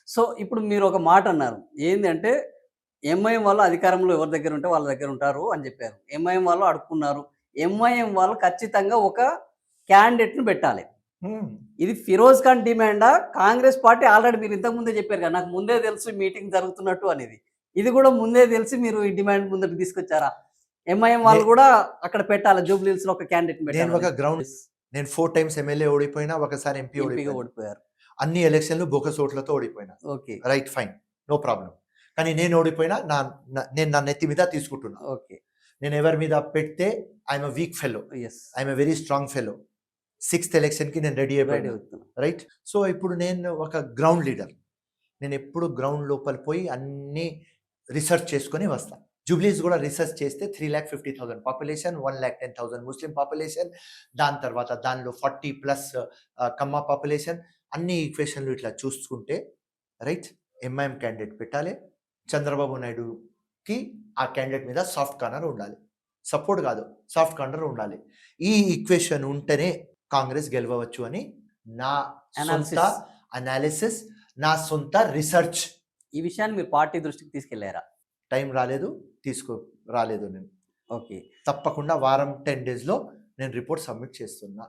So, ఇప్పుడు మీరు ఒక మాట అన్నారు. ఏందంటే, ఎంఐఎం వాళ్ళు అధికారంలో ఎవరి దగ్గర ఉంటే వాళ్ళ దగ్గర ఉంటారు అని జెప్పారు. ఎంఐఎం వాళ్ళు అడుక్కున్నారు. ఎంఐఎం వాళ్ళు ఖచ్చితంగా ఒక క్యాండిడేట్‌ని పెట్టాలి. హ్మ్. ఇది ఫిరోజ్ ఖాన్ డిమాండా? కాంగ్రెస్ పార్టీ ఆల్రెడీ మీరు ఇంతకు ముందే చెప్పారు కదా! నాకు ముందే తెలుసు మీటింగ్ జరుగుతున్నట్టు అనేది. ఇది గూడా ముందే తెలిసి మీరు ఈ డిమాండ్ ముందుకు తీసుకొచ్చారా? ఎంఐఎం నే వాళ్ళు గూడా అక్కడ పెట్టాలి. జూబ్లీ హిల్స్‌లో ఒక క్యాండిడేట్‌ని నేను పెట్టాలని. ఒక గ్రౌండ్ యెస్. నేను 4 టైమ్స్ ఎమ్మెల్యే ఓడిపోయినా, ఒకసారి ఎంపీ ఎంపీగా ఓడిపోయినా. ఓడిపోయారు. అన్ని ఎలక్షన్‌లు బోగస్ ఓట్లతో ఓడిపోయినా. Okay. Right fine. No problem. కానీ నేను ఓడిపోయినా నేను నా నెత్తి మీద తీసుకుంటున్నా. ఓకే. నేను ఎవరి మీద పెడితే I'm a weak fellow. Yes. I'm a very strong fellow. 6థ్ ఎలక్షన్‌కి నేను రెడీ రెడీ అయిపోయినా. అవుతున్నా. రైట్? సో, ఇప్పుడు నేను ఒక గ్రౌండ్ లీడర్. నేనెప్పుడు గ్రౌండ్ లోపల పోయి అన్నీ రిసర్చ్ చేసుకొని వస్తా. జూబ్లీస్ గూడా రిసర్చ్ చేస్తే 3,50,000 పాపులేషన్, 1,10,000 ముస్లిం పాపులేషన్, దాని తర్వాత దానిలో 40+ కమ్మ పాపులేషన్, అన్ని ఈక్వేషన్‌లు ఇట్లా చూసుకుంటే రైట్ ఎంఐఎం క్యాండిడేట్ పెట్టాలి. చంద్రబాబు నాయుడుకి ఆ క్యాండిడేట్ మీద సాఫ్ట్ కార్నర్ ఉండాలి. సపోర్ట్ కాదు, సాఫ్ట్ కార్నర్ ఉండాలి. ఈ ఈక్వేషన్ ఉంటేనే కాంగ్రెస్ గెలవవచ్చు అని నా సొంత అనాలిసిస్. అనాలిసిస్, నా సొంత రిసర్చ్. ఈ విషయాన్ని మీరు పార్టీ దృష్టికి తీసుకెళ్లారా? టైం రాలేదు, రాలేదు నేను. ఓకే. తప్పకుండా వారం 10 డేస్‌లో నేను రిపోర్ట్ సబ్మిట్ చేస్తున్నా.